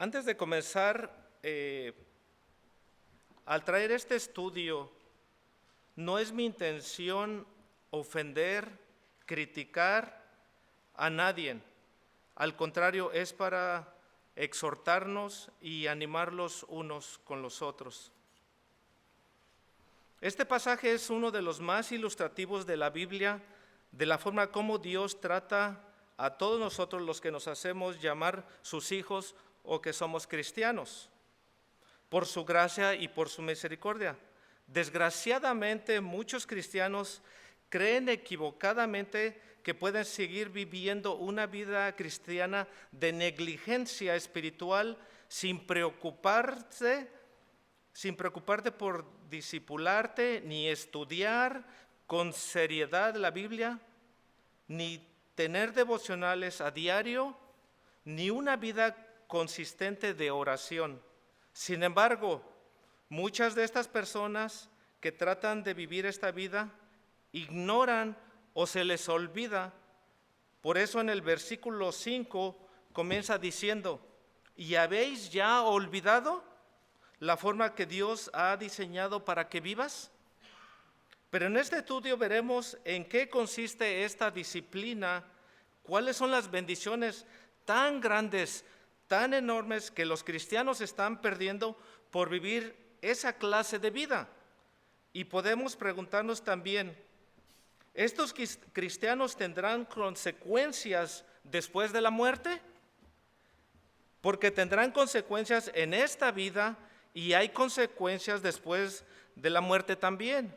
Antes de comenzar, al traer este estudio, no es mi intención ofender, criticar a nadie. Al contrario, es para exhortarnos y animarlos unos con los otros. Este pasaje es uno de los más ilustrativos de la Biblia, de la forma como Dios trata a todos nosotros los que nos hacemos llamar sus hijos o que somos cristianos, por su gracia y por su misericordia. Desgraciadamente, muchos cristianos creen equivocadamente que pueden seguir viviendo una vida cristiana de negligencia espiritual sin preocuparte por discipularte, ni estudiar con seriedad la Biblia, ni tener devocionales a diario, ni una vida consistente de oración. Sin embargo, muchas de estas personas que tratan de vivir esta vida ignoran o se les olvida. Por eso en el versículo 5 comienza diciendo: ¿y habéis ya olvidado la forma que Dios ha diseñado para que vivas? Pero en este estudio veremos en qué consiste esta disciplina, cuáles son las bendiciones tan grandes, tan enormes que los cristianos están perdiendo por vivir esa clase de vida. Y podemos preguntarnos también, ¿estos cristianos tendrán consecuencias después de la muerte? Porque tendrán consecuencias en esta vida y hay consecuencias después de la muerte también.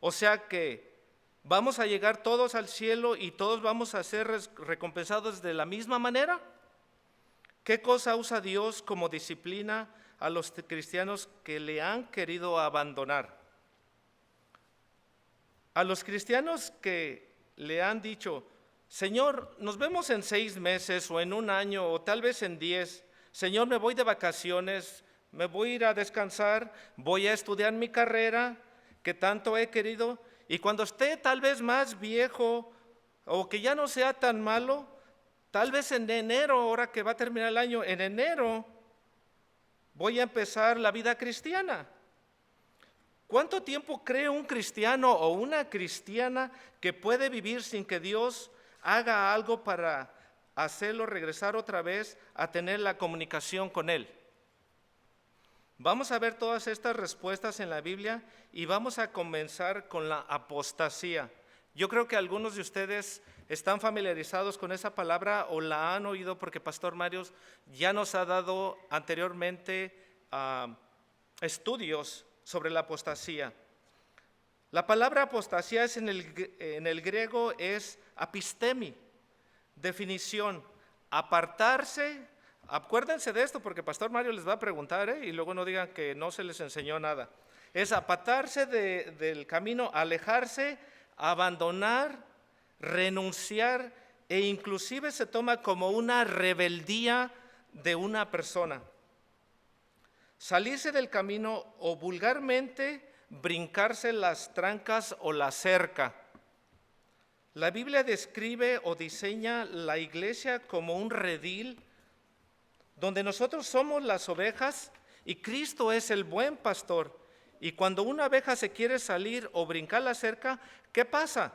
O sea que ¿vamos a llegar todos al cielo y todos vamos a ser recompensados de la misma manera? ¿Qué cosa usa Dios como disciplina a los cristianos que le han querido abandonar? A los cristianos que le han dicho: Señor, nos vemos en 6 meses o en 1 año o tal vez en 10. Señor, me voy de vacaciones, me voy a ir a descansar, voy a estudiar mi carrera que tanto he querido, y cuando esté tal vez más viejo o que ya no sea tan malo, tal vez en enero, ahora que va a terminar el año, en enero voy a empezar la vida cristiana. ¿Cuánto tiempo cree un cristiano o una cristiana que puede vivir sin que Dios haga algo para hacerlo regresar otra vez a tener la comunicación con Él? Vamos a ver todas estas respuestas en la Biblia y vamos a comenzar con la apostasía. Yo creo que algunos de ustedes están familiarizados con esa palabra o la han oído porque Pastor Mario ya nos ha dado anteriormente estudios sobre la apostasía. La palabra apostasía es en el griego es apistemi, definición, apartarse. Acuérdense de esto porque Pastor Mario les va a preguntar, y luego no digan que no se les enseñó nada. Es apartarse del camino, alejarse, abandonar, renunciar, e inclusive se toma como una rebeldía de una persona. Salirse del camino o vulgarmente brincarse las trancas o la cerca. La Biblia describe o diseña la iglesia como un redil donde nosotros somos las ovejas y Cristo es el buen pastor. Y cuando una oveja se quiere salir o brincar la cerca, ¿qué pasa?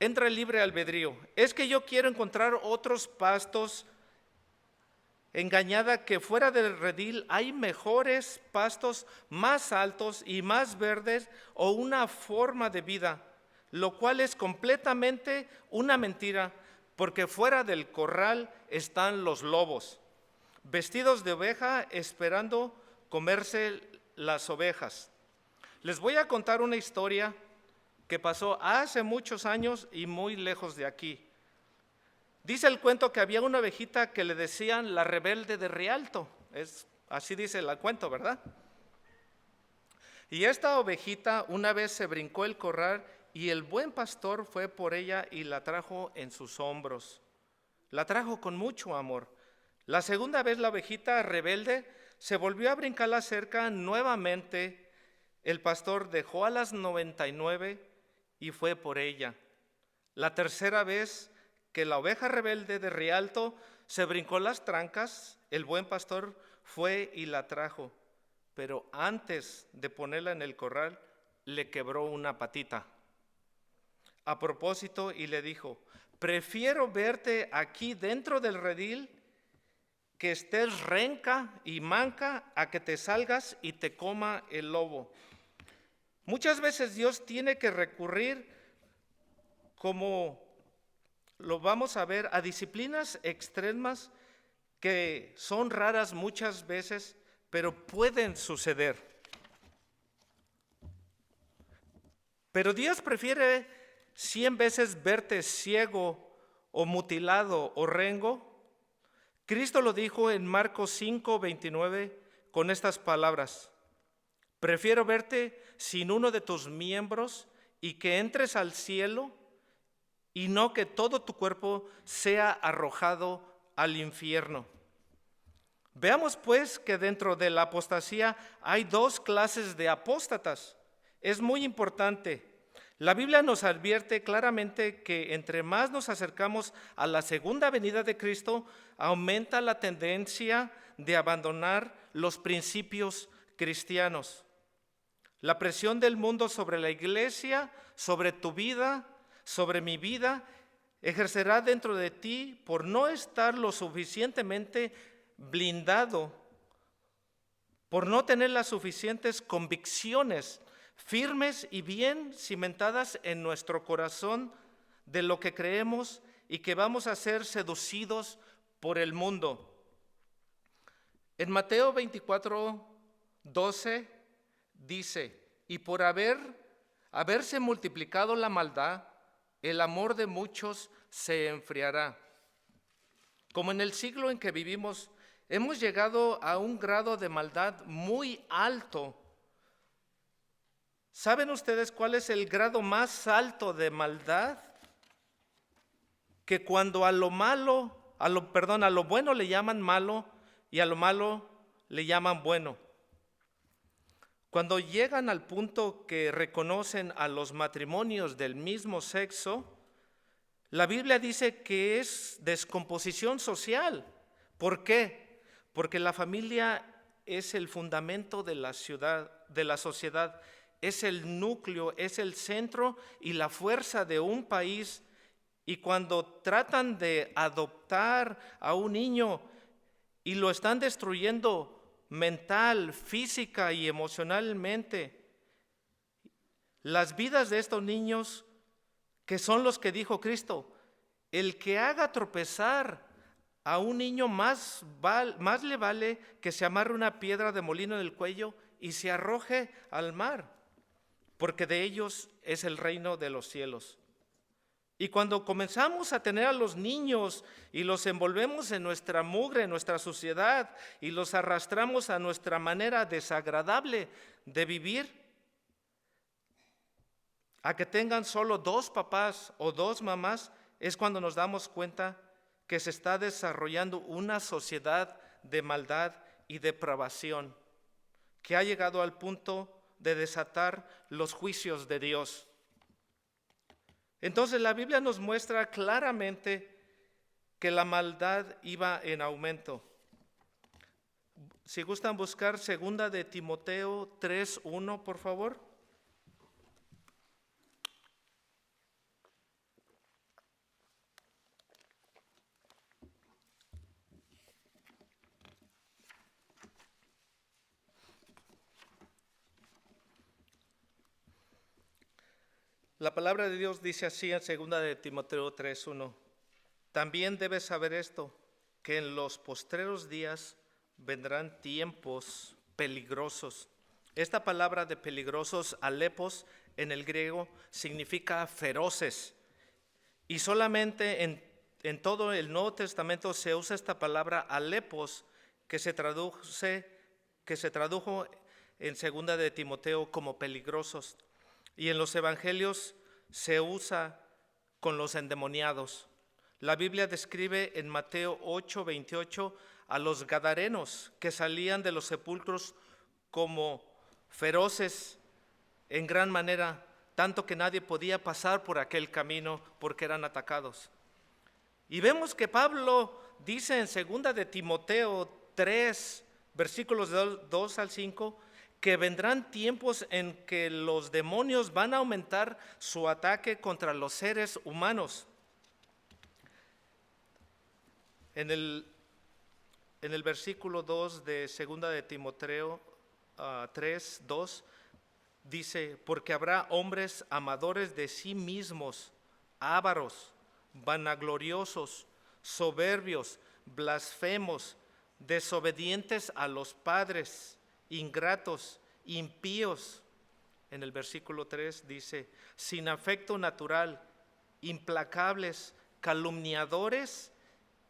Entra el libre albedrío. Es que yo quiero encontrar otros pastos, engañada que fuera del redil hay mejores pastos más altos y más verdes o una forma de vida, lo cual es completamente una mentira, porque fuera del corral están los lobos, vestidos de oveja esperando comerse las ovejas. Les voy a contar una historia que pasó hace muchos años y muy lejos de aquí. Dice el cuento que había una ovejita que le decían la rebelde de Rialto. Así dice el cuento, ¿verdad? Y esta ovejita una vez se brincó el corral y el buen pastor fue por ella y la trajo en sus hombros. La trajo con mucho amor. La segunda vez la ovejita rebelde se volvió a brincar la cerca nuevamente. El pastor dejó a las 99 y fue por ella. La tercera vez que la oveja rebelde de Rialto se brincó las trancas, el buen pastor fue y la trajo, pero antes de ponerla en el corral, le quebró una patita. A propósito, y le dijo: prefiero verte aquí dentro del redil, que estés renca y manca, a que te salgas y te coma el lobo. Muchas veces Dios tiene que recurrir, como lo vamos a ver, a disciplinas extremas que son raras muchas veces, pero pueden suceder. Pero Dios prefiere 100 veces verte ciego o mutilado o rengo. Cristo lo dijo en Marcos 5:29 con estas palabras: prefiero verte sin uno de tus miembros y que entres al cielo, y no que todo tu cuerpo sea arrojado al infierno. Veamos pues que dentro de la apostasía hay dos clases de apóstatas. Es muy importante. La Biblia nos advierte claramente que entre más nos acercamos a la segunda venida de Cristo, aumenta la tendencia de abandonar los principios cristianos. La presión del mundo sobre la iglesia, sobre tu vida, sobre mi vida, ejercerá dentro de ti por no estar lo suficientemente blindado, por no tener las suficientes convicciones firmes y bien cimentadas en nuestro corazón de lo que creemos, y que vamos a ser seducidos por el mundo. En Mateo 24:12 dice: y por haberse multiplicado la maldad, el amor de muchos se enfriará. Como en el siglo en que vivimos, hemos llegado a un grado de maldad muy alto. ¿Saben ustedes cuál es el grado más alto de maldad? Que cuando a lo bueno le llaman malo y a lo malo le llaman bueno. Cuando llegan al punto que reconocen a los matrimonios del mismo sexo, la Biblia dice que es descomposición social. ¿Por qué? Porque la familia es el fundamento de la sociedad, es el núcleo, es el centro y la fuerza de un país. Y cuando tratan de adoptar a un niño y lo están destruyendo mental, física y emocionalmente, las vidas de estos niños, que son los que dijo Cristo: el que haga tropezar a un niño más le vale que se amarre una piedra de molino en el cuello y se arroje al mar, porque de ellos es el reino de los cielos. Y cuando comenzamos a tener a los niños y los envolvemos en nuestra mugre, en nuestra suciedad, y los arrastramos a nuestra manera desagradable de vivir, a que tengan solo 2 papás o 2 mamás, es cuando nos damos cuenta que se está desarrollando una sociedad de maldad y depravación, que ha llegado al punto de desatar los juicios de Dios. Entonces la Biblia nos muestra claramente que la maldad iba en aumento. Si gustan buscar 2 de Timoteo 3:1, por favor. La palabra de Dios dice así en 2 de Timoteo 3:1: también debes saber esto, que en los postreros días vendrán tiempos peligrosos. Esta palabra de peligrosos, alepos, en el griego significa feroces. Y solamente en todo el Nuevo Testamento se usa esta palabra alepos, que se tradujo en 2 de Timoteo como peligrosos. Y en los evangelios se usa con los endemoniados. La Biblia describe en Mateo 8:28 a los gadarenos que salían de los sepulcros como feroces en gran manera, tanto que nadie podía pasar por aquel camino porque eran atacados. Y vemos que Pablo dice en 2 de Timoteo 3, versículos 2 al 5, que vendrán tiempos en que los demonios van a aumentar su ataque contra los seres humanos. En el versículo 2 de 2 de Timoteo 3, 2, dice, porque habrá hombres amadores de sí mismos, ávaros, vanagloriosos, soberbios, blasfemos, desobedientes a los padres, ingratos, impíos. En el versículo 3 dice, sin afecto natural, implacables, calumniadores,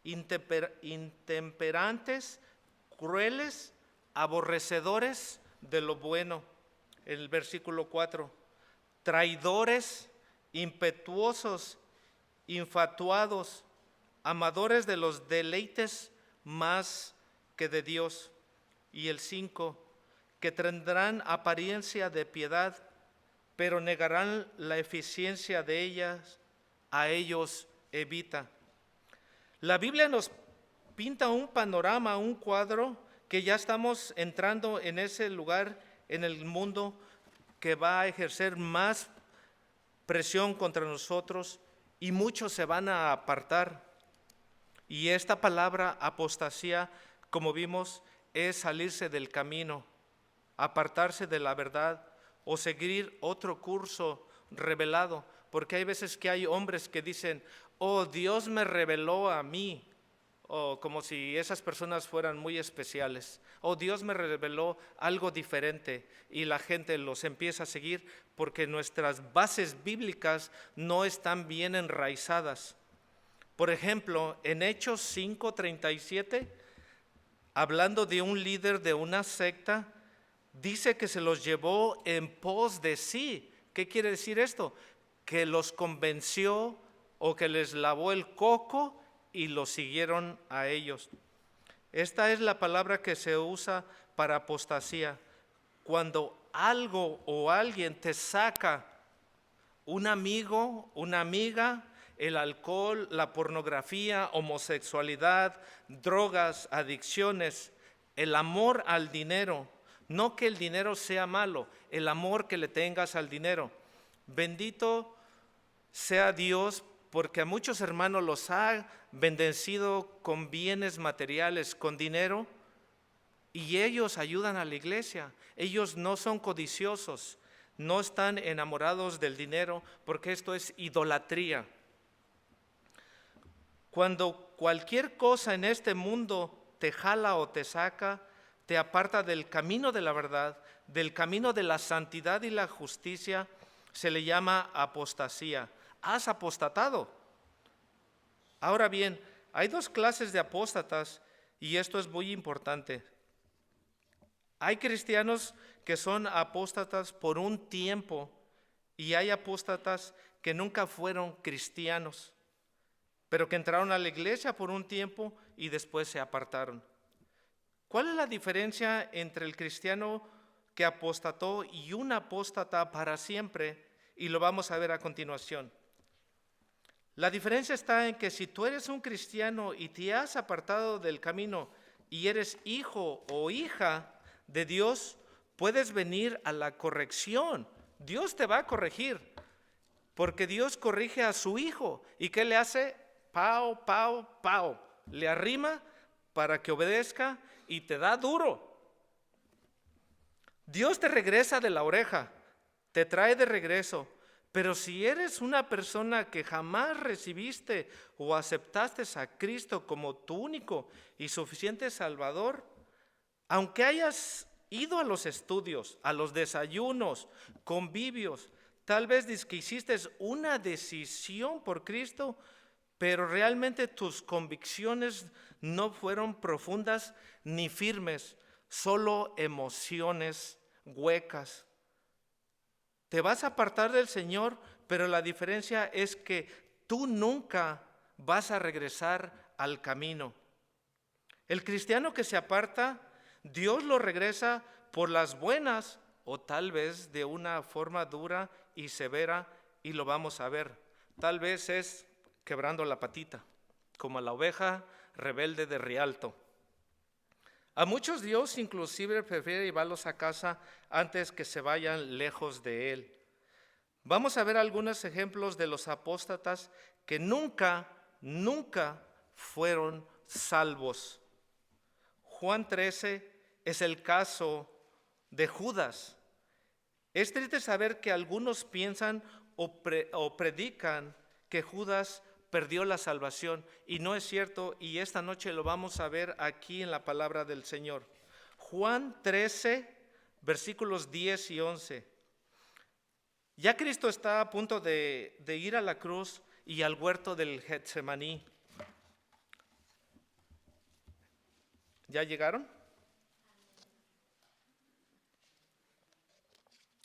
intemperantes, crueles, aborrecedores de lo bueno. En el versículo 4, traidores, impetuosos, infatuados, amadores de los deleites más que de Dios. Y el 5, que tendrán apariencia de piedad, pero negarán la eficiencia de ellas, a ellos evita. La Biblia nos pinta un panorama, un cuadro, que ya estamos entrando en ese lugar en el mundo que va a ejercer más presión contra nosotros y muchos se van a apartar. Y esta palabra apostasía, como vimos, es salirse del camino, apartarse de la verdad o seguir otro curso revelado, porque hay veces que hay hombres que dicen, oh, Dios me reveló a mí, o como si esas personas fueran muy especiales, oh, Dios me reveló algo diferente, y la gente los empieza a seguir porque nuestras bases bíblicas no están bien enraizadas. Por ejemplo, en Hechos 5:37, hablando de un líder de una secta, dice que se los llevó en pos de sí. ¿Qué quiere decir esto? Que los convenció o que les lavó el coco y los siguieron a ellos. Esta es la palabra que se usa para apostasía. Cuando algo o alguien te saca, un amigo, una amiga, el alcohol, la pornografía, homosexualidad, drogas, adicciones, el amor al dinero. No que el dinero sea malo, el amor que le tengas al dinero. Bendito sea Dios, porque a muchos hermanos los ha bendecido con bienes materiales, con dinero, y ellos ayudan a la iglesia. Ellos no son codiciosos, no están enamorados del dinero, porque esto es idolatría. Cuando cualquier cosa en este mundo te jala o te saca, te aparta del camino de la verdad, del camino de la santidad y la justicia, se le llama apostasía. Has apostatado. Ahora bien, hay dos clases de apóstatas y esto es muy importante. Hay cristianos que son apóstatas por un tiempo y hay apóstatas que nunca fueron cristianos, pero que entraron a la iglesia por un tiempo y después se apartaron. ¿Cuál es la diferencia entre el cristiano que apostató y un apóstata para siempre? Y lo vamos a ver a continuación. La diferencia está en que si tú eres un cristiano y te has apartado del camino y eres hijo o hija de Dios, puedes venir a la corrección. Dios te va a corregir, porque Dios corrige a su hijo. ¿Y qué le hace? Pao, pao, pao. Le arrima para que obedezca y te da duro. Dios te regresa de la oreja, te trae de regreso. Pero si eres una persona que jamás recibiste o aceptaste a Cristo como tu único y suficiente Salvador, aunque hayas ido a los estudios, a los desayunos, convivios, tal vez que hiciste una decisión por Cristo, pero realmente tus convicciones no fueron profundas ni firmes, solo emociones huecas. Te vas a apartar del Señor, pero la diferencia es que tú nunca vas a regresar al camino. El cristiano que se aparta, Dios lo regresa por las buenas o tal vez de una forma dura y severa, y lo vamos a ver. Tal vez es quebrando la patita como a la oveja rebelde de Rialto. A muchos Dios inclusive prefiere llevarlos a casa antes que se vayan lejos de Él. Vamos a ver algunos ejemplos de los apóstatas que nunca fueron salvos. Juan 13 es el caso de Judas. Es triste saber que algunos piensan o predican que Judas perdió la salvación, y no es cierto, y esta noche lo vamos a ver aquí en la palabra del Señor. Juan 13, versículos 10 y 11. Ya Cristo está a punto de ir a la cruz y al huerto del Getsemaní. ¿Ya llegaron?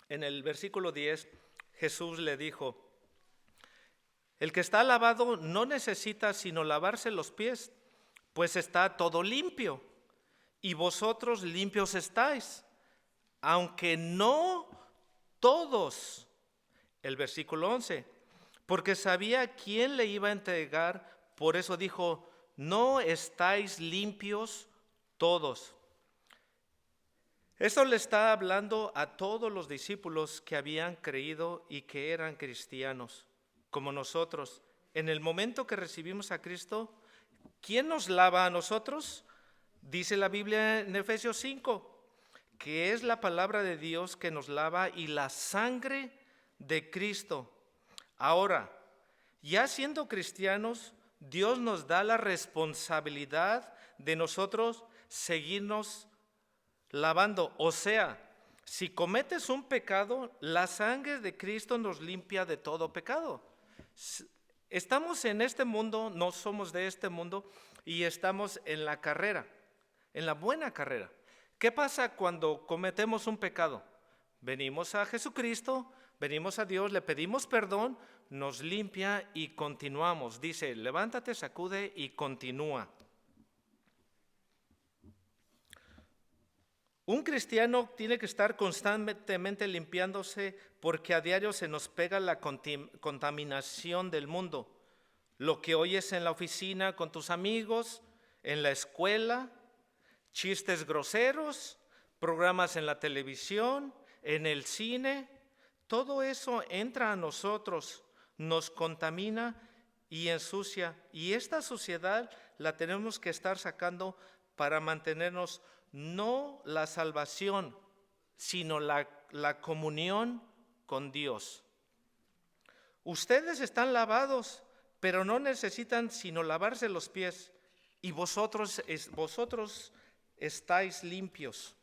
En el versículo 10, Jesús le dijo: el que está lavado no necesita sino lavarse los pies, pues está todo limpio, y vosotros limpios estáis, aunque no todos. El versículo 11, porque sabía quién le iba a entregar, por eso dijo: no estáis limpios todos. Esto le está hablando a todos los discípulos que habían creído y que eran cristianos, como nosotros. En el momento que recibimos a Cristo, ¿quién nos lava a nosotros? Dice la Biblia en Efesios 5, que es la palabra de Dios que nos lava y la sangre de Cristo. Ahora, ya siendo cristianos, Dios nos da la responsabilidad de nosotros seguirnos lavando. O sea, si cometes un pecado, la sangre de Cristo nos limpia de todo pecado. Estamos en este mundo, no somos de este mundo, y estamos en la carrera, en la buena carrera. ¿Qué pasa cuando cometemos un pecado? Venimos a Jesucristo, venimos a Dios, le pedimos perdón, nos limpia y continuamos. Dice: levántate, sacude y continúa. Un cristiano tiene que estar constantemente limpiándose, porque a diario se nos pega la contaminación del mundo. Lo que oyes en la oficina con tus amigos, en la escuela, chistes groseros, programas en la televisión, en el cine, todo eso entra a nosotros, nos contamina y ensucia. Y esta suciedad la tenemos que estar sacando para mantenernos, no la salvación, sino la comunión con Dios. Ustedes están lavados, pero no necesitan sino lavarse los pies, y vosotros estáis limpios,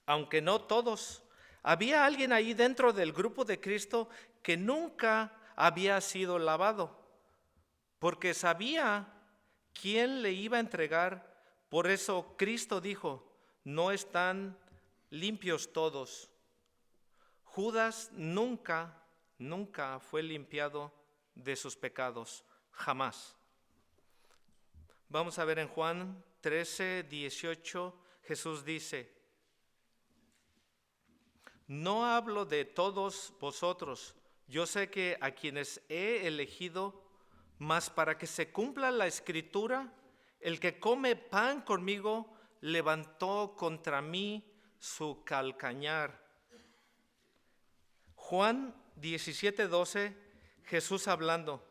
aunque no todos. Había alguien ahí dentro del grupo de Cristo que nunca había sido lavado, porque sabía quién le iba a entregar. Por eso Cristo dijo: no están limpios todos. Judas nunca fue limpiado de sus pecados, jamás. Vamos a ver en Juan 13, 18, Jesús dice: no hablo de todos vosotros, yo sé que a quienes he elegido, mas para que se cumpla la Escritura, el que come pan conmigo levantó contra mí su calcañar. Juan 17, 12, Jesús hablando: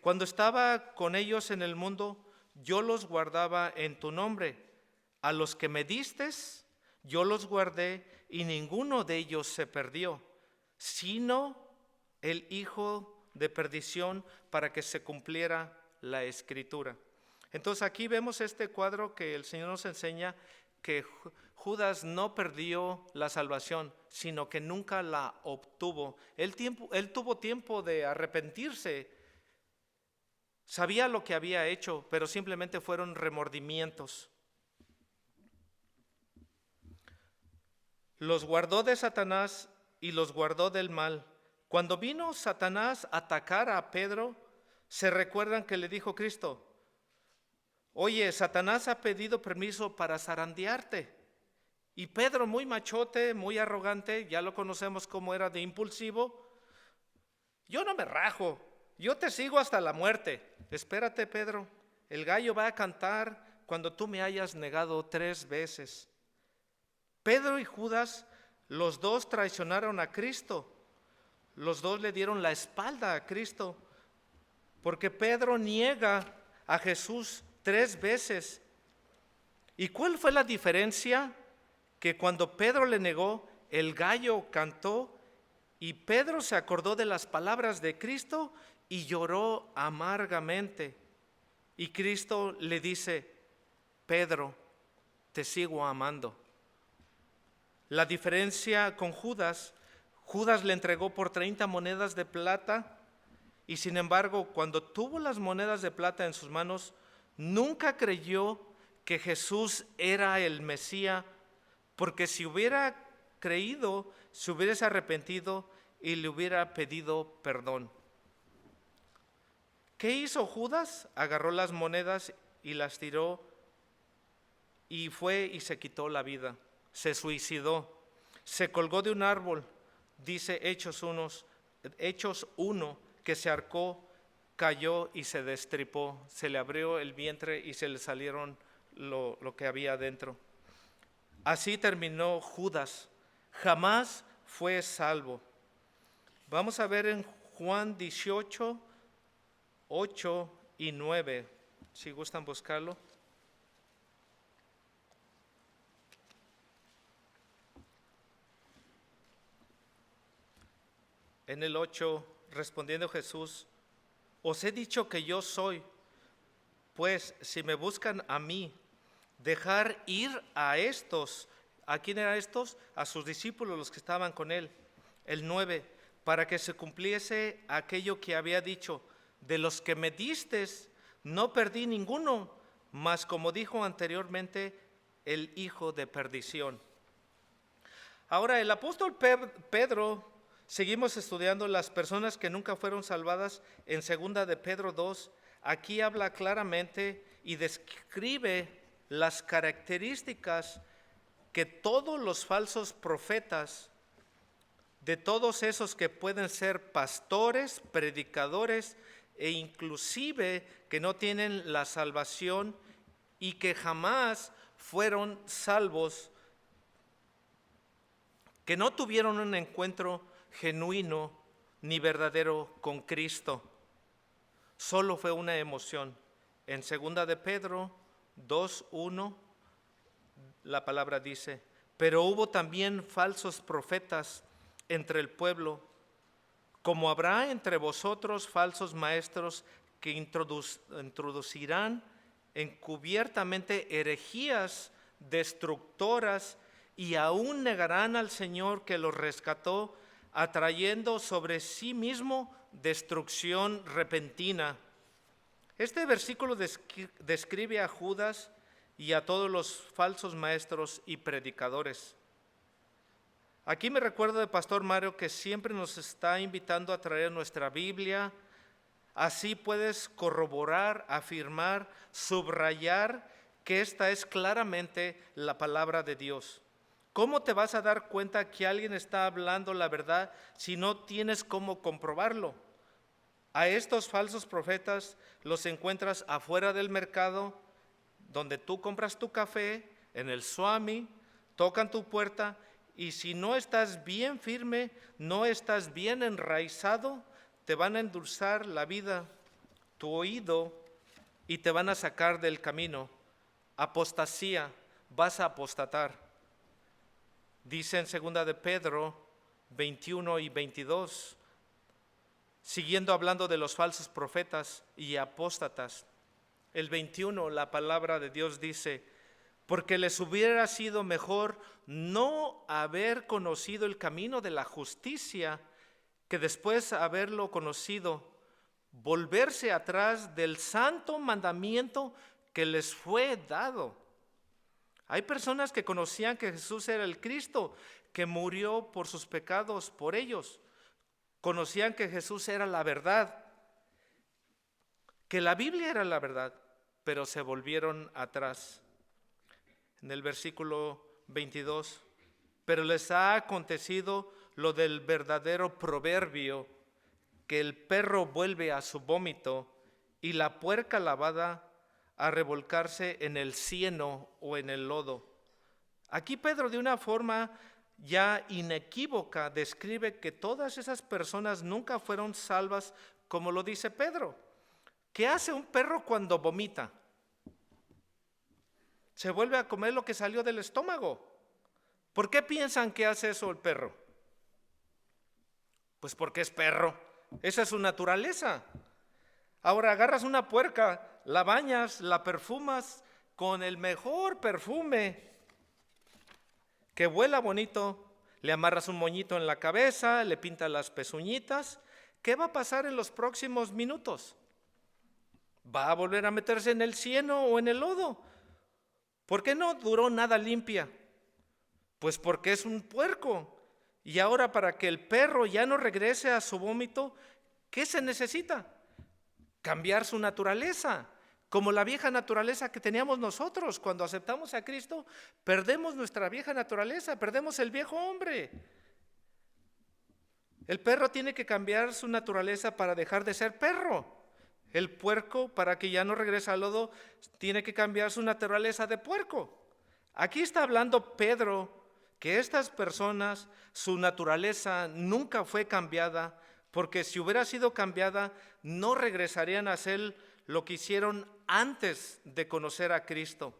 cuando estaba con ellos en el mundo, yo los guardaba en tu nombre. A los que me distes, yo los guardé, y ninguno de ellos se perdió, sino el hijo de perdición, para que se cumpliera la Escritura. Entonces aquí vemos este cuadro que el Señor nos enseña, que Judas no perdió la salvación, sino que nunca la obtuvo. Él tuvo tiempo de arrepentirse, sabía lo que había hecho, pero simplemente fueron remordimientos. Los guardó de Satanás y los guardó del mal. Cuando vino Satanás a atacar a Pedro, se recuerdan que le dijo Cristo: oye, Satanás ha pedido permiso para zarandearte. Y Pedro, muy machote, muy arrogante, ya lo conocemos cómo era de impulsivo: yo no me rajo, yo te sigo hasta la muerte. Espérate, Pedro, el gallo va a cantar cuando tú me hayas negado 3 veces. Pedro y Judas, los dos traicionaron a Cristo. Los dos le dieron la espalda a Cristo, porque Pedro niega a Jesús 3 veces. ¿Y cuál fue la diferencia? Que cuando Pedro le negó, el gallo cantó y Pedro se acordó de las palabras de Cristo y lloró amargamente. Y Cristo le dice: Pedro, te sigo amando. La diferencia con Judas, Judas le entregó por 30 monedas de plata y sin embargo, cuando tuvo las monedas de plata en sus manos, nunca creyó que Jesús era el Mesías, porque si hubiera creído, se hubiese arrepentido y le hubiera pedido perdón. ¿Qué hizo Judas? Agarró las monedas y las tiró y fue y se quitó la vida. Se suicidó, se colgó de un árbol. Dice Hechos 1, que se ahorcó, cayó y se destripó. Se le abrió el vientre y se le salieron lo que había dentro. Así terminó Judas. Jamás fue salvo. Vamos a ver en Juan 18, 8 y 9, si gustan buscarlo. En el 8, respondiendo Jesús: os he dicho que yo soy, pues si me buscan a mí, dejar ir a estos. ¿A quién eran estos? A sus discípulos, los que estaban con él. El 9, para que se cumpliese aquello que había dicho: de los que me distes, no perdí ninguno, mas como dijo anteriormente, el hijo de perdición. Ahora, el apóstol Pedro, seguimos estudiando las personas que nunca fueron salvadas en 2 de Pedro 2. Aquí habla claramente y describe las características que todos los falsos profetas, de todos esos que pueden ser pastores, predicadores e inclusive que no tienen la salvación y que jamás fueron salvos, que no tuvieron un encuentro genuino ni verdadero con Cristo. Solo fue una emoción. En 2 de Pedro 2:1 la palabra dice: pero hubo también falsos profetas entre el pueblo, como habrá entre vosotros falsos maestros que introducirán encubiertamente herejías destructoras y aún negarán al Señor que los rescató, atrayendo sobre sí mismo destrucción repentina. Este versículo describe a Judas y a todos los falsos maestros y predicadores. Aquí me recuerdo de Pastor Mario, que siempre nos está invitando a traer nuestra Biblia. Así puedes corroborar, afirmar, subrayar que esta es claramente la palabra de Dios. ¿Cómo te vas a dar cuenta que alguien está hablando la verdad si no tienes cómo comprobarlo? A estos falsos profetas los encuentras afuera del mercado, donde tú compras tu café, en el Swami, tocan tu puerta, y si no estás bien firme, no estás bien enraizado, te van a endulzar la vida, tu oído, y te van a sacar del camino. Apostasía, vas a apostatar. Dice en 2 de Pedro 21 y 22, siguiendo hablando de los falsos profetas y apóstatas. El 21, la palabra de Dios dice: porque les hubiera sido mejor no haber conocido el camino de la justicia, que después de haberlo conocido, volverse atrás del santo mandamiento que les fue dado. Hay personas que conocían que Jesús era el Cristo, que murió por sus pecados por ellos. Conocían que Jesús era la verdad, que la Biblia era la verdad, pero se volvieron atrás. En el versículo 22, pero les ha acontecido lo del verdadero proverbio, que el perro vuelve a su vómito y la puerca lavada a revolcarse en el cieno o en el lodo. Aquí Pedro, de una forma ya inequívoca, describe que todas esas personas nunca fueron salvas, como lo dice Pedro. ¿Qué hace un perro cuando vomita? Se vuelve a comer lo que salió del estómago. ¿Por qué piensan que hace eso el perro? Pues porque es perro. Esa es su naturaleza. Ahora agarras una puerca, la bañas, la perfumas con el mejor perfume que huela bonito, le amarras un moñito en la cabeza, le pintas las pezuñitas. ¿Qué va a pasar en los próximos minutos? Va a volver a meterse en el cieno o en el lodo. ¿Por qué no duró nada limpia? Pues porque es un puerco. Y ahora, para que el perro ya no regrese a su vómito, ¿qué se necesita? Cambiar su naturaleza, como la vieja naturaleza que teníamos nosotros. Cuando aceptamos a Cristo, perdemos nuestra vieja naturaleza, perdemos el viejo hombre. El perro tiene que cambiar su naturaleza para dejar de ser perro. El puerco, para que ya no regrese al lodo, tiene que cambiar su naturaleza de puerco. Aquí está hablando Pedro que estas personas, su naturaleza nunca fue cambiada, porque si hubiera sido cambiada, no regresarían a hacer lo que hicieron antes de conocer a Cristo.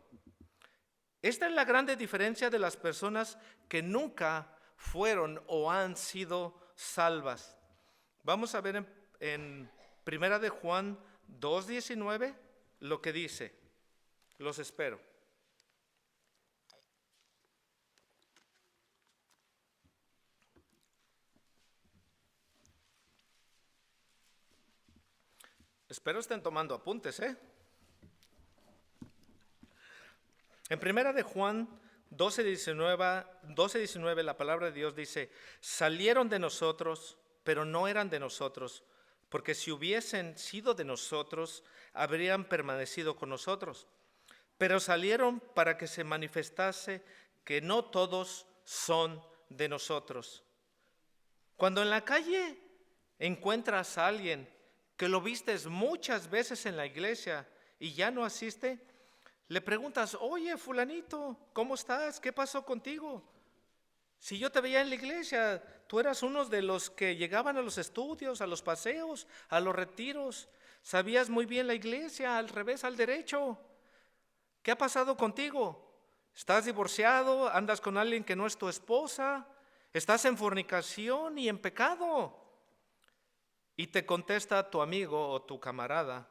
Esta es la grande diferencia de las personas que nunca fueron o han sido salvas. Vamos a ver en Primera de Juan 2:19 lo que dice. Los espero. Espero estén tomando apuntes, ¿eh? En Primera de Juan 12:19 la palabra de Dios dice: salieron de nosotros, pero no eran de nosotros, porque si hubiesen sido de nosotros, habrían permanecido con nosotros. Pero salieron para que se manifestase que no todos son de nosotros. Cuando en la calle encuentras a alguien que lo vistes muchas veces en la iglesia y ya no asiste, le preguntas: oye, fulanito, ¿cómo estás? ¿Qué pasó contigo? Si yo te veía en la iglesia, tú eras uno de los que llegaban a los estudios, a los paseos, a los retiros. Sabías muy bien la iglesia, al revés, al derecho. ¿Qué ha pasado contigo? ¿Estás divorciado? ¿Andas con alguien que no es tu esposa? ¿Estás en fornicación y en pecado? Y te contesta tu amigo o tu camarada: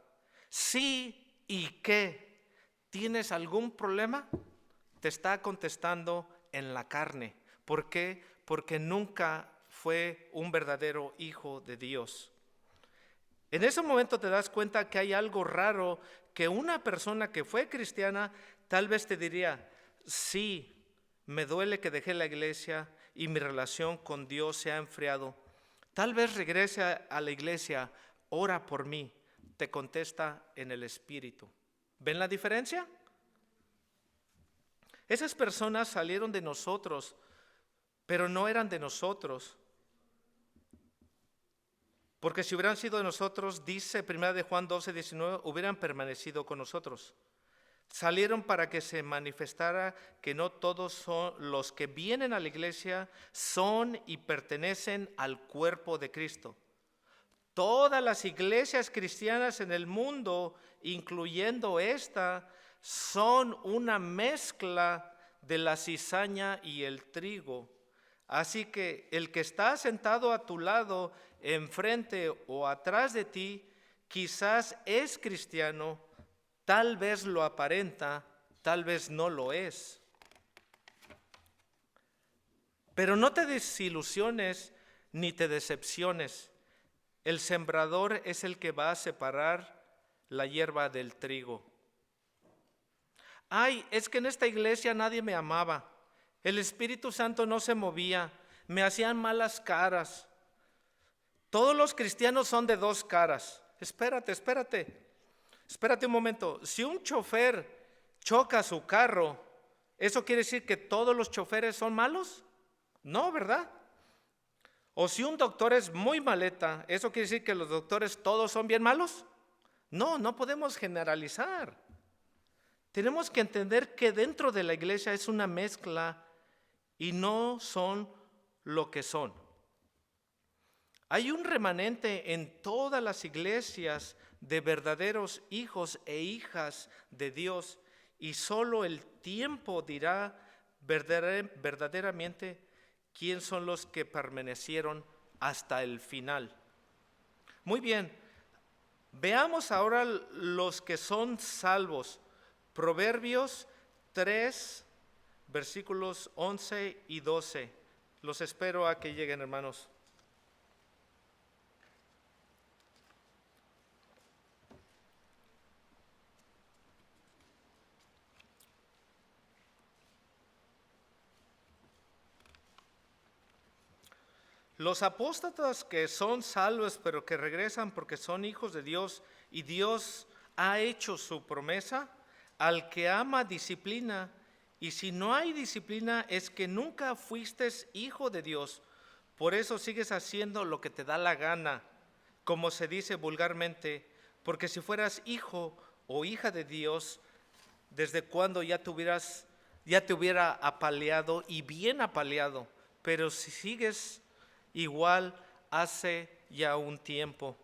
sí, ¿y qué? ¿Tienes algún problema? Te está contestando en la carne. ¿Por qué? Porque nunca fue un verdadero hijo de Dios. En ese momento te das cuenta que hay algo raro, que una persona que fue cristiana tal vez te diría: sí, me duele que dejé la iglesia y mi relación con Dios se ha enfriado. Tal vez regrese a la iglesia, ora por mí. Te contesta en el espíritu. ¿Ven la diferencia? Esas personas salieron de nosotros, pero no eran de nosotros. Porque si hubieran sido de nosotros, dice 1 de Juan 12:19, hubieran permanecido con nosotros. Salieron para que se manifestara que no todos son los que vienen a la iglesia son y pertenecen al cuerpo de Cristo. Todas las iglesias cristianas en el mundo, incluyendo esta, son una mezcla de la cizaña y el trigo. Así que el que está sentado a tu lado, enfrente o atrás de ti, quizás es cristiano, tal vez lo aparenta, tal vez no lo es. Pero no te desilusiones ni te decepciones. El sembrador es el que va a separar la hierba del trigo. Ay, es que en esta iglesia nadie me amaba. El Espíritu Santo no se movía. Me hacían malas caras. Todos los cristianos son de dos caras. Espérate un momento. Si un chofer choca su carro, ¿eso quiere decir que todos los choferes son malos? No, ¿verdad? O si un doctor es muy maleta, ¿eso quiere decir que los doctores todos son bien malos? No, no podemos generalizar. Tenemos que entender que dentro de la iglesia es una mezcla y no son lo que son. Hay un remanente en todas las iglesias de verdaderos hijos e hijas de Dios, y solo el tiempo dirá verdaderamente quién son los que permanecieron hasta el final. Muy bien, veamos ahora los que son salvos. Proverbios 3, versículos 11 y 12. Los espero a que lleguen, hermanos. Los apóstatas que son salvos pero que regresan porque son hijos de Dios y Dios ha hecho su promesa, al que ama disciplina, y si no hay disciplina es que nunca fuiste hijo de Dios, por eso sigues haciendo lo que te da la gana, como se dice vulgarmente, porque si fueras hijo o hija de Dios, desde cuando ya te hubiera apaleado y bien apaleado, pero si sigues igual hace ya un tiempo,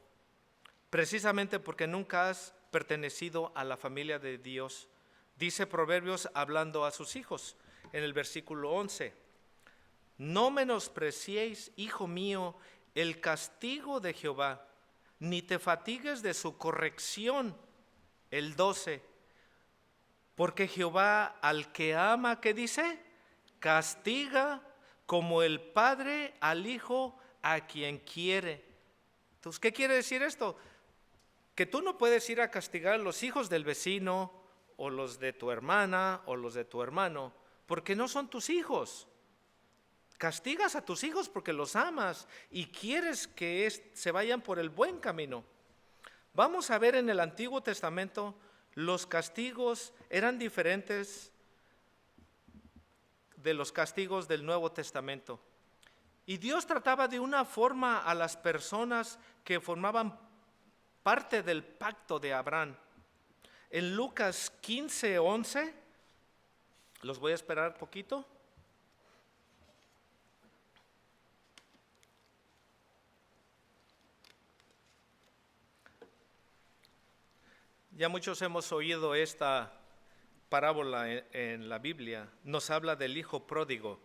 precisamente porque nunca has pertenecido a la familia de Dios. Dice Proverbios hablando a sus hijos en el versículo 11, no menospreciéis, hijo mío, el castigo de Jehová, ni te fatigues de su corrección. El 12, porque Jehová al que ama, ¿qué dice? Castiga como el padre al hijo a quien quiere. Entonces, ¿qué quiere decir esto? Que tú no puedes ir a castigar a los hijos del vecino o los de tu hermana o los de tu hermano, porque no son tus hijos. Castigas a tus hijos porque los amas y quieres que se vayan por el buen camino. Vamos a ver en el Antiguo Testamento, los castigos eran diferentes de los castigos del Nuevo Testamento. Y Dios trataba de una forma a las personas que formaban parte del pacto de Abraham. En Lucas 15:11, los voy a esperar poquito. Ya muchos hemos oído esta parábola en la Biblia. Nos habla del hijo pródigo.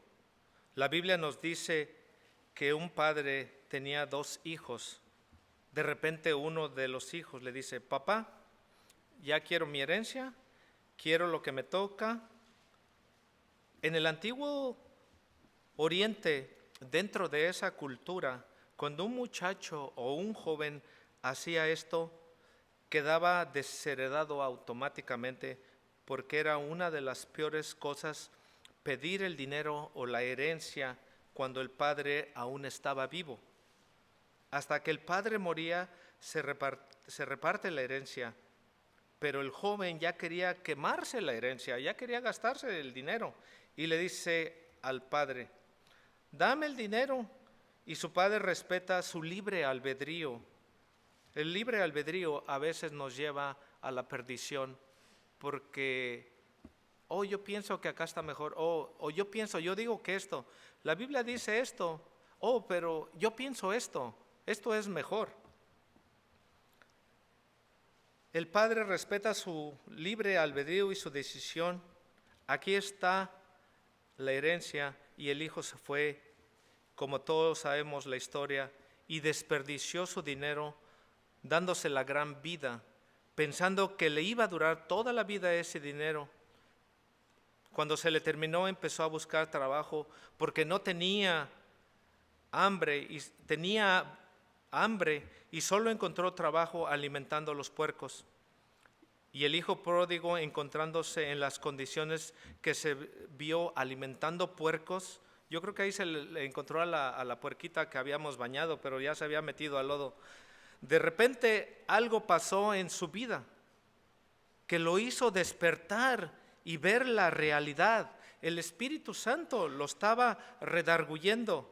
La Biblia nos dice que un padre tenía 2 hijos. De repente uno de los hijos le dice, papá, ya quiero mi herencia, quiero lo que me toca. En el antiguo Oriente, dentro de esa cultura, cuando un muchacho o un joven hacía esto, quedaba desheredado automáticamente, porque era una de las peores cosas pedir el dinero o la herencia cuando el padre aún estaba vivo. Hasta que el padre moría, se reparte la herencia, pero el joven ya quería quemarse la herencia, ya quería gastarse el dinero, y le dice al padre, dame el dinero, y su padre respeta su libre albedrío. El libre albedrío a veces nos lleva a la perdición, porque yo pienso que acá está mejor, yo digo que esto, la Biblia dice esto, pero yo pienso esto es mejor. El padre respeta su libre albedrío y su decisión. Aquí está la herencia y el hijo se fue, como todos sabemos la historia, y desperdició su dinero dándose la gran vida, pensando que le iba a durar toda la vida ese dinero. Cuando se le terminó, empezó a buscar trabajo porque no tenía hambre y solo encontró trabajo alimentando a los puercos. Y el hijo pródigo, encontrándose en las condiciones que se vio alimentando puercos, yo creo que ahí se le encontró a la puerquita que habíamos bañado, pero ya se había metido al lodo. De repente algo pasó en su vida que lo hizo despertar y ver la realidad. El Espíritu Santo lo estaba redarguyendo.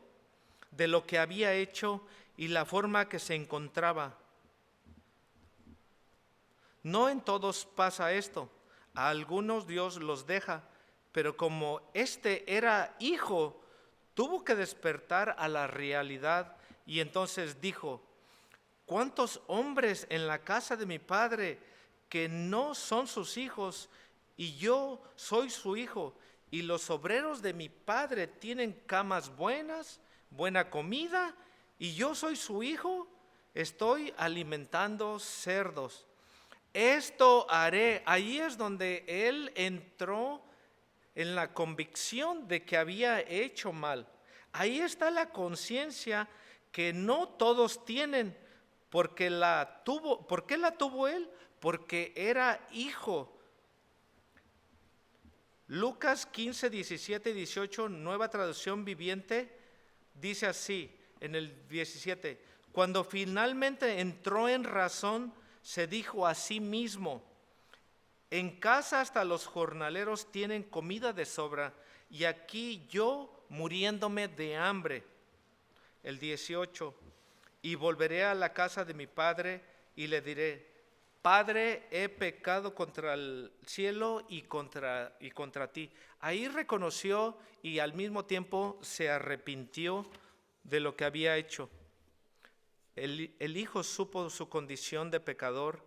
de lo que había hecho y la forma que se encontraba. No en todos pasa esto. A algunos Dios los deja, pero como este era hijo, tuvo que despertar a la realidad y entonces dijo: ¿cuántos hombres en la casa de mi padre que no son sus hijos y yo soy su hijo? Y los obreros de mi padre tienen camas buenas, buena comida, y yo soy su hijo, estoy alimentando cerdos. Esto haré. Ahí es donde él entró en la convicción de que había hecho mal. Ahí está la conciencia que no todos tienen. ¿Por qué la tuvo él? Porque era hijo. Lucas 15, 17 y 18, Nueva Traducción Viviente, dice así en el 17: cuando finalmente entró en razón, se dijo a sí mismo: en casa hasta los jornaleros tienen comida de sobra, y aquí yo muriéndome de hambre. El 18: y volveré a la casa de mi padre y le diré: Padre, he pecado contra el cielo y contra ti. Ahí reconoció y al mismo tiempo se arrepintió de lo que había hecho. El hijo supo su condición de pecador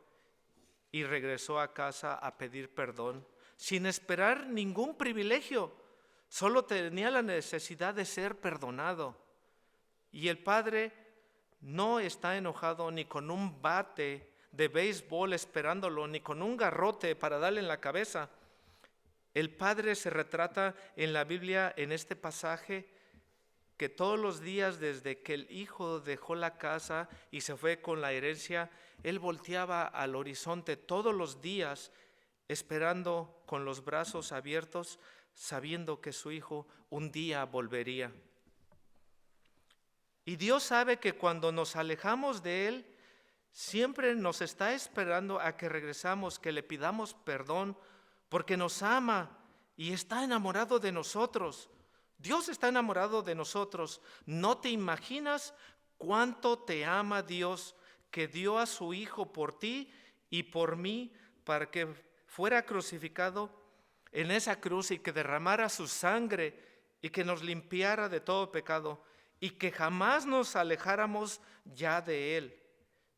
y regresó a casa a pedir perdón, sin esperar ningún privilegio. Solo tenía la necesidad de ser perdonado. Y el padre no está enojado ni con un bate de béisbol esperándolo, ni con un garrote para darle en la cabeza. El padre se retrata en la Biblia en este pasaje que todos los días desde que el hijo dejó la casa y se fue con la herencia, él volteaba al horizonte todos los días esperando con los brazos abiertos, sabiendo que su hijo un día volvería. Y Dios sabe que cuando nos alejamos de Él, siempre nos está esperando a que regresamos, que le pidamos perdón, porque nos ama y está enamorado de nosotros. Dios está enamorado de nosotros. ¿No te imaginas cuánto te ama Dios, que dio a su Hijo por ti y por mí para que fuera crucificado en esa cruz y que derramara su sangre y que nos limpiara de todo pecado y que jamás nos alejáramos ya de Él?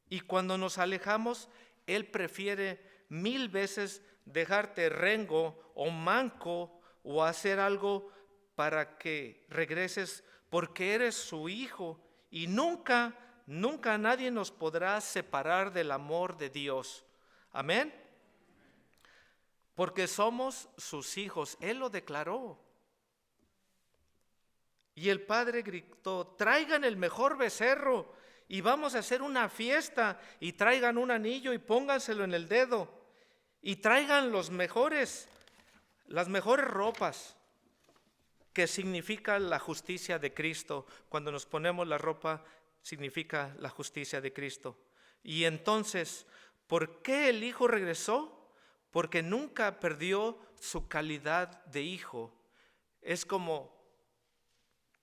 Y cuando nos alejamos, Él prefiere 1000 veces dejarte rengo o manco o hacer algo para que regreses, porque eres su hijo y nunca nadie nos podrá separar del amor de Dios. Amén. Porque somos sus hijos. Él lo declaró. Y el padre gritó: traigan el mejor becerro y vamos a hacer una fiesta, y traigan un anillo y pónganselo en el dedo, y traigan las mejores ropas, que significa la justicia de Cristo. Cuando nos ponemos la ropa, significa la justicia de Cristo. Y entonces, ¿por qué el hijo regresó? Porque nunca perdió su calidad de hijo. Es como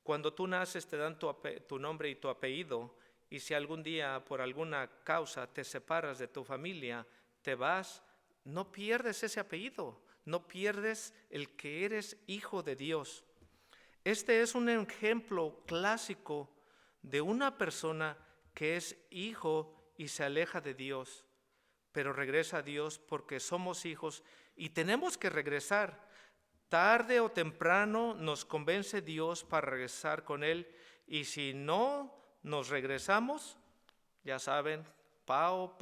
cuando tú naces, te dan tu nombre y tu apellido, y si algún día por alguna causa te separas de tu familia, te vas, no pierdes ese apellido, no pierdes el que eres hijo de Dios. Este es un ejemplo clásico de una persona que es hijo y se aleja de Dios, pero regresa a Dios porque somos hijos y tenemos que regresar. Tarde o temprano nos convence Dios para regresar con Él, y si no nos regresamos, ya saben, pao.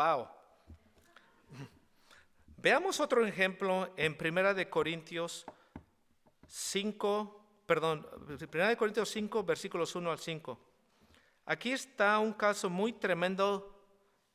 Veamos otro ejemplo en 1 Corintios 5, versículos 1 al 5. Aquí está un caso muy tremendo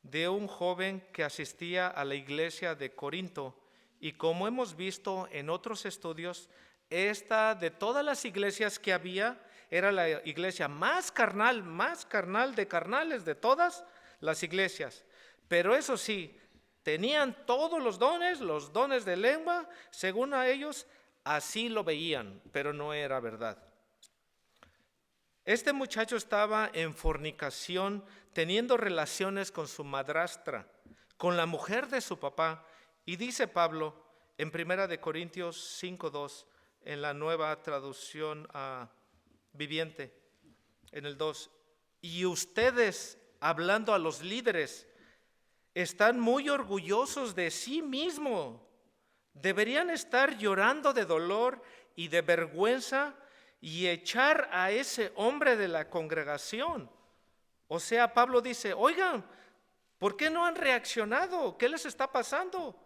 de un joven que asistía a la iglesia de Corinto. Y como hemos visto en otros estudios, esta de todas las iglesias que había, era la iglesia más carnal de carnales de todas las iglesias. Pero eso sí, tenían todos los dones de lengua, según a ellos, así lo veían, pero no era verdad. Este muchacho estaba en fornicación, teniendo relaciones con su madrastra, con la mujer de su papá. Y dice Pablo en 1 Corintios 5:2, en la Nueva Traducción Viviente, en el 2, y ustedes, hablando a los líderes, están muy orgullosos de sí mismos. Deberían estar llorando de dolor y de vergüenza y echar a ese hombre de la congregación. O sea, Pablo dice, oigan, ¿por qué no han reaccionado? ¿Qué les está pasando?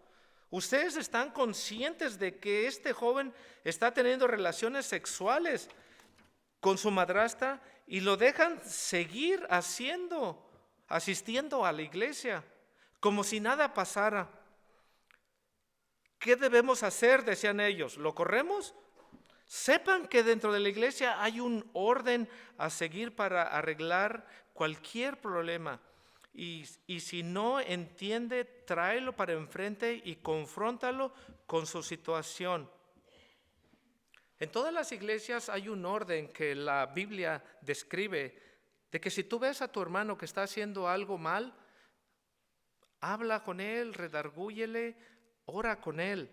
Ustedes están conscientes de que este joven está teniendo relaciones sexuales con su madrastra y lo dejan seguir asistiendo a la iglesia, como si nada pasara. ¿Qué debemos hacer? Decían ellos. ¿Lo corremos? Sepan que dentro de la iglesia hay un orden a seguir para arreglar cualquier problema. Y si no entiende, tráelo para enfrente y confróntalo con su situación. En todas las iglesias hay un orden que la Biblia describe, de que si tú ves a tu hermano que está haciendo algo mal, habla con él, redargúyele, ora con él.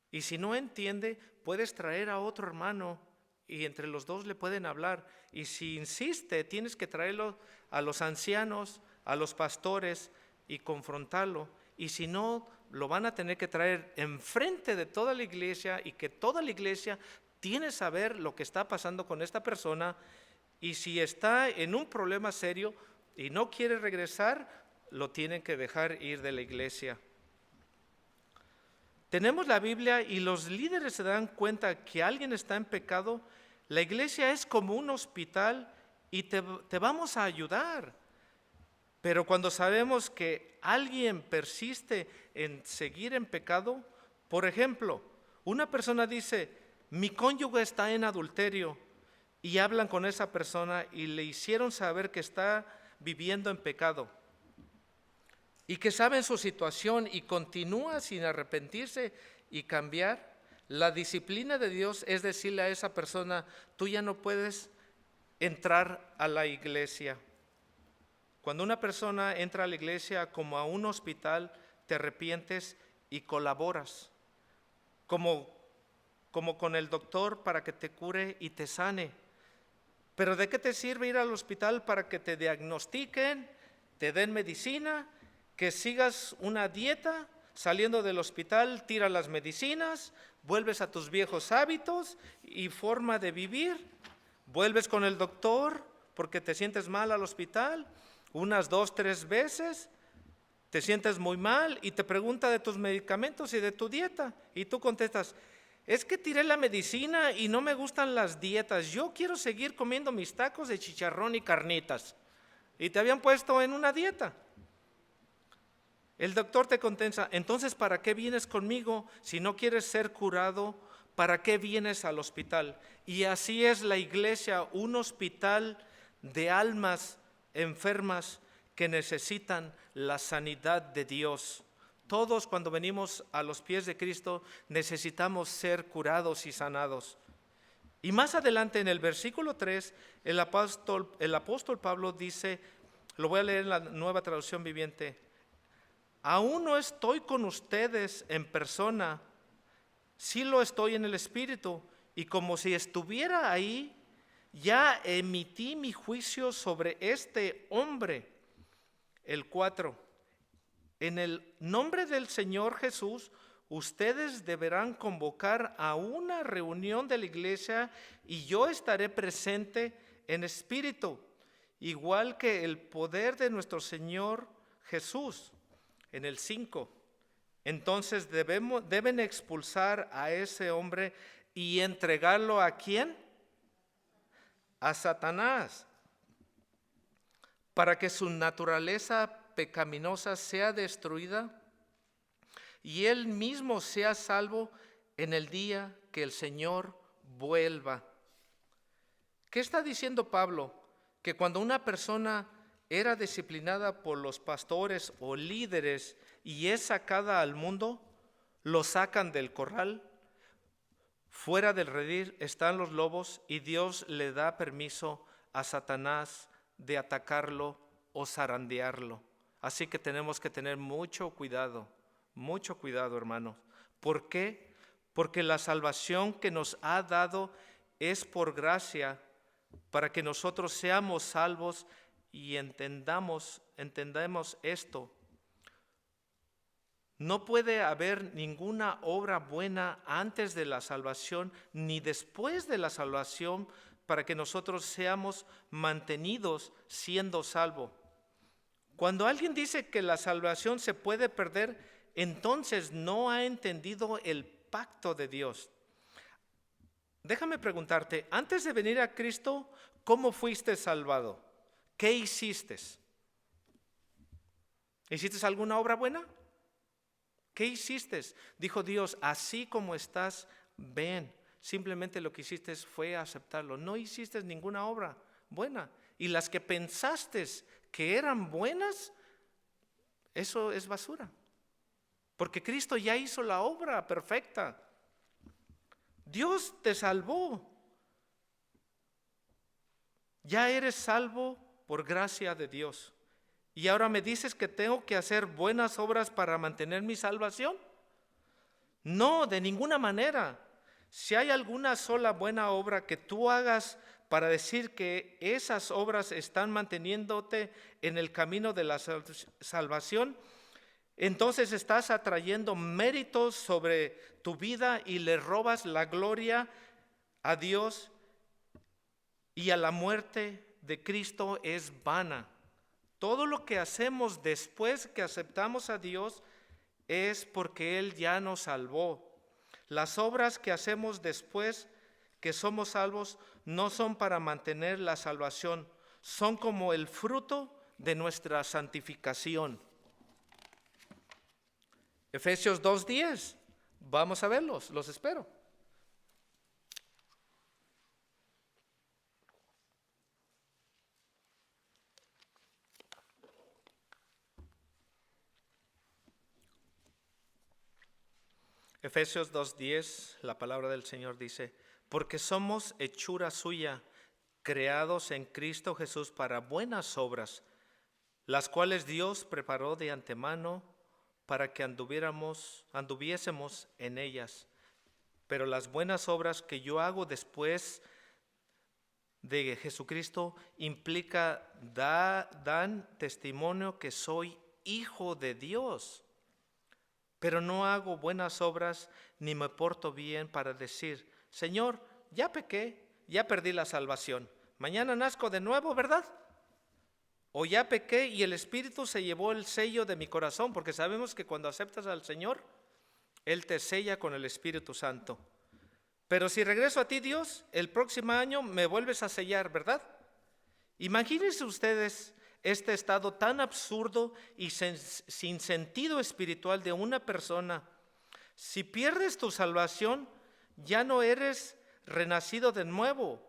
Y si no entiende, puedes traer a otro hermano y entre los dos le pueden hablar. Y si insiste, tienes que traerlo a los ancianos, a los pastores y confrontarlo. Y si no, lo van a tener que traer enfrente de toda la iglesia y que toda la iglesia tiene que saber lo que está pasando con esta persona. Y si está en un problema serio y no quiere regresar, lo tienen que dejar ir de la iglesia. Tenemos la Biblia y los líderes se dan cuenta que alguien está en pecado. La iglesia es como un hospital y te vamos a ayudar. Pero cuando sabemos que alguien persiste en seguir en pecado, por ejemplo, una persona dice, mi cónyuge está en adulterio, y hablan con esa persona y le hicieron saber que está viviendo en pecado y que saben su situación y continúa sin arrepentirse y cambiar. La disciplina de Dios es decirle a esa persona, tú ya no puedes entrar a la iglesia. Cuando una persona entra a la iglesia como a un hospital, te arrepientes y colaboras, como con el doctor para que te cure y te sane. Pero ¿de qué te sirve ir al hospital para que te diagnostiquen, te den medicina, que sigas una dieta? Saliendo del hospital, tiras las medicinas, vuelves a tus viejos hábitos y forma de vivir. Vuelves con el doctor porque te sientes mal al hospital, unas 2, 3 veces, te sientes muy mal y te pregunta de tus medicamentos y de tu dieta. Y tú contestas, es que tiré la medicina y no me gustan las dietas, yo quiero seguir comiendo mis tacos de chicharrón y carnitas. Y te habían puesto en una dieta. El doctor te contesta, entonces ¿para qué vienes conmigo? Si no quieres ser curado, ¿para qué vienes al hospital? Y así es la iglesia, un hospital de almas enfermas que necesitan la sanidad de Dios. Todos cuando venimos a los pies de Cristo necesitamos ser curados y sanados. Y más adelante en el versículo 3, el apóstol Pablo dice, lo voy a leer en la Nueva Traducción Viviente, aún no estoy con ustedes en persona, sí lo estoy en el Espíritu, y como si estuviera ahí, ya emití mi juicio sobre este hombre. El 4, en el nombre del Señor Jesús, ustedes deberán convocar a una reunión de la iglesia y yo estaré presente en espíritu, igual que el poder de nuestro Señor Jesús. En el 5, entonces deben expulsar a ese hombre y entregarlo ¿a quién? A Satanás, para que su naturaleza pecaminosa sea destruida y él mismo sea salvo en el día que el Señor vuelva. ¿Qué está diciendo Pablo? Que cuando una persona era disciplinada por los pastores o líderes y es sacada al mundo, lo sacan del corral. Fuera del redil están los lobos y Dios le da permiso a Satanás de atacarlo o zarandearlo. Así que tenemos que tener mucho cuidado, hermanos. ¿Por qué? Porque la salvación que nos ha dado es por gracia, para que nosotros seamos salvos y entendamos esto. No puede haber ninguna obra buena antes de la salvación ni después de la salvación para que nosotros seamos mantenidos siendo salvos. Cuando alguien dice que la salvación se puede perder, entonces no ha entendido el pacto de Dios. Déjame preguntarte, antes de venir a Cristo, ¿cómo fuiste salvado? ¿Qué hiciste? ¿Hiciste alguna obra buena? ¿Qué hiciste? Dijo Dios, así como estás, ven. Simplemente lo que hiciste fue aceptarlo. No hiciste ninguna obra buena. Y las que pensaste que eran buenas, eso es basura. Porque Cristo ya hizo la obra perfecta. Dios te salvó. Ya eres salvo por gracia de Dios. ¿Y ahora me dices que tengo que hacer buenas obras para mantener mi salvación? No, de ninguna manera. Si hay alguna sola buena obra que tú hagas para decir que esas obras están manteniéndote en el camino de la salvación, entonces estás atrayendo méritos sobre tu vida y le robas la gloria a Dios, y a la muerte de Cristo es vana. Todo lo que hacemos después que aceptamos a Dios es porque Él ya nos salvó. Las obras que hacemos después que somos salvos no son para mantener la salvación, son como el fruto de nuestra santificación. Efesios 2:10, vamos a verlos, los espero. Efesios 2:10, la palabra del Señor dice, porque somos hechura suya, creados en Cristo Jesús para buenas obras, las cuales Dios preparó de antemano para que anduviésemos en ellas. Pero las buenas obras que yo hago después de Jesucristo dan testimonio que soy hijo de Dios. Pero no hago buenas obras ni me porto bien para decir, Señor, ya pequé, ya perdí la salvación. Mañana nazco de nuevo, ¿verdad? O ya pequé y el Espíritu se llevó el sello de mi corazón, porque sabemos que cuando aceptas al Señor, Él te sella con el Espíritu Santo. Pero si regreso a ti, Dios, el próximo año me vuelves a sellar, ¿verdad? Imagínense ustedes este estado tan absurdo y sin sentido espiritual de una persona. Si pierdes tu salvación, ya no eres renacido de nuevo.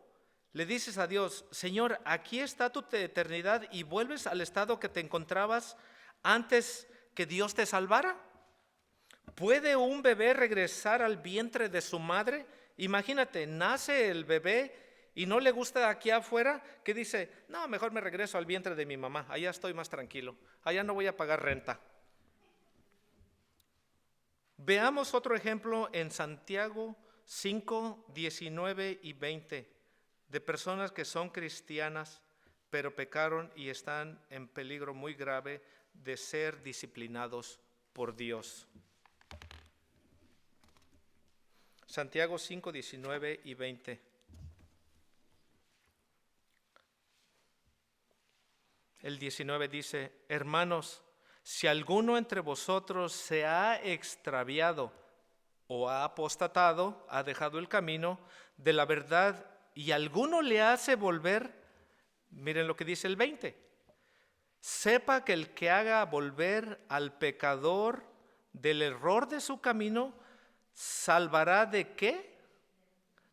Le dices a Dios, Señor, aquí está tu eternidad, y vuelves al estado que te encontrabas antes que Dios te salvara. ¿Puede un bebé regresar al vientre de su madre? Imagínate, nace el bebé y no le gusta aquí afuera, que dice, no, mejor me regreso al vientre de mi mamá, allá estoy más tranquilo, allá no voy a pagar renta. Veamos otro ejemplo en Santiago 5, 19 y 20, de personas que son cristianas, pero pecaron y están en peligro muy grave de ser disciplinados por Dios. Santiago 5, 19 y 20. El 19 dice, hermanos, si alguno entre vosotros se ha extraviado o ha apostatado, ha dejado el camino de la verdad, y alguno le hace volver, miren lo que dice el 20, sepa que el que haga volver al pecador del error de su camino, salvará ¿de qué?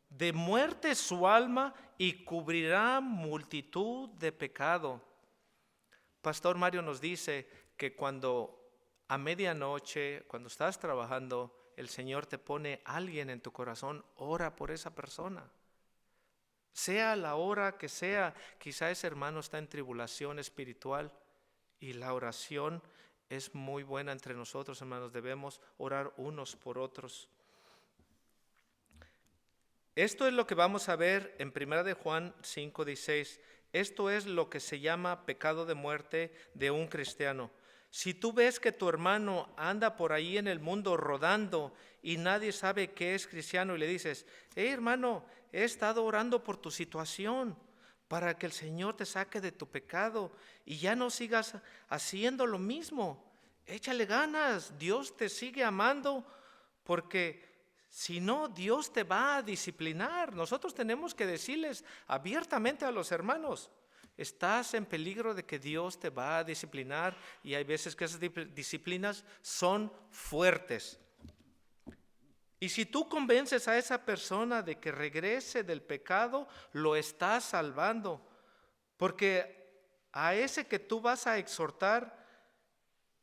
De muerte su alma y cubrirá multitud de pecado. Pastor Mario nos dice que cuando a medianoche, cuando estás trabajando el Señor te pone a alguien en tu corazón, ora por esa persona. Sea la hora que sea, quizá ese hermano está en tribulación espiritual y la oración es muy buena entre nosotros, hermanos. Debemos orar unos por otros. Esto es lo que vamos a ver en 1 de Juan 5:16. Esto es lo que se llama pecado de muerte de un cristiano. Si tú ves que tu hermano anda por ahí en el mundo rodando y nadie sabe que es cristiano y le dices, hey hermano, he estado orando por tu situación para que el Señor te saque de tu pecado y ya no sigas haciendo lo mismo. Échale ganas, Dios te sigue amando porque si no, Dios te va a disciplinar. Nosotros tenemos que decirles abiertamente a los hermanos, estás en peligro de que Dios te va a disciplinar y hay veces que esas disciplinas son fuertes. Y si tú convences a esa persona de que regrese del pecado, lo estás salvando. Porque a ese que tú vas a exhortar,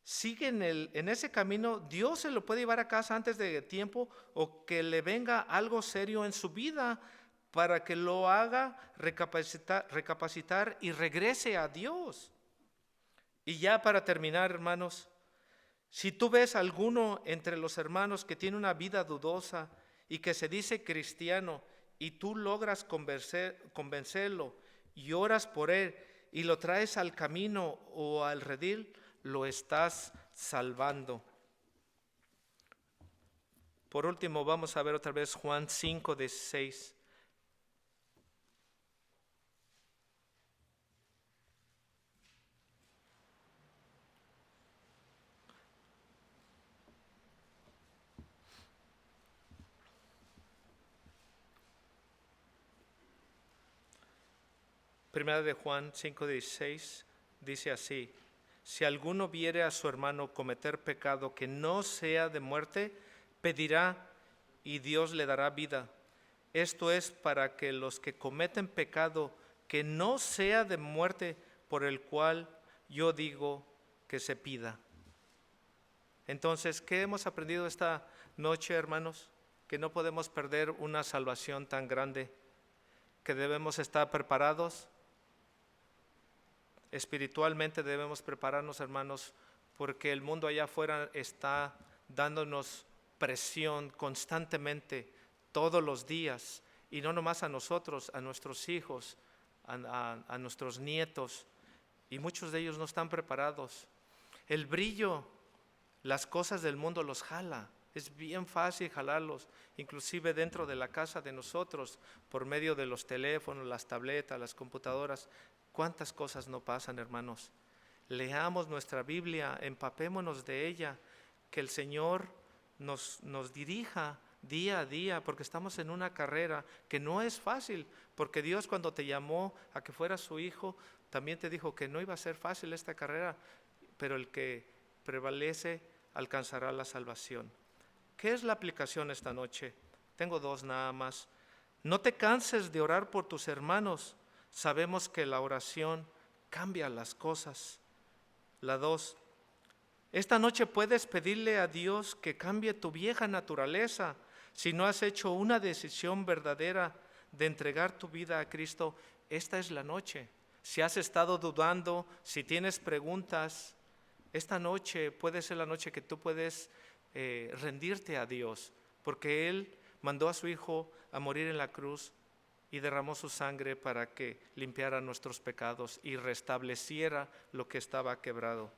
sigue en ese camino, Dios se lo puede llevar a casa antes de tiempo o que le venga algo serio en su vida para que lo haga recapacitar y regrese a Dios. Y ya para terminar, hermanos, si tú ves a alguno entre los hermanos que tiene una vida dudosa y que se dice cristiano y tú logras convencerlo y oras por él y lo traes al camino o al redil, lo estás salvando. Por último, vamos a ver otra vez Juan 5:16. Primera de Juan 5:16 dice así: si alguno viere a su hermano cometer pecado que no sea de muerte, pedirá y Dios le dará vida. Esto es para que los que cometen pecado que no sea de muerte, por el cual yo digo que se pida. Entonces, ¿qué hemos aprendido esta noche, hermanos? Que no podemos perder una salvación tan grande, que debemos estar preparados. Espiritualmente debemos prepararnos, hermanos, porque el mundo allá afuera está dándonos presión constantemente, todos los días, y no nomás a nosotros, a nuestros hijos, a nuestros nietos, y muchos de ellos no están preparados. El brillo, las cosas del mundo los jala. Es bien fácil jalarlos, inclusive dentro de la casa de nosotros, por medio de los teléfonos, las tabletas, las computadoras. ¿Cuántas cosas no pasan, hermanos? Leamos nuestra Biblia, empapémonos de ella, que el Señor nos dirija día a día, porque estamos en una carrera que no es fácil, porque Dios cuando te llamó a que fueras su hijo, también te dijo que no iba a ser fácil esta carrera, pero el que prevalece alcanzará la salvación. ¿Qué es la aplicación esta noche? Tengo dos nada más. No te canses de orar por tus hermanos. Sabemos que la oración cambia las cosas. La 2. Esta noche puedes pedirle a Dios que cambie tu vieja naturaleza. Si no has hecho una decisión verdadera de entregar tu vida a Cristo, esta es la noche. Si has estado dudando, si tienes preguntas, esta noche puede ser la noche que tú puedes rendirte a Dios, porque Él mandó a su Hijo a morir en la cruz y derramó su sangre para que limpiara nuestros pecados y restableciera lo que estaba quebrado.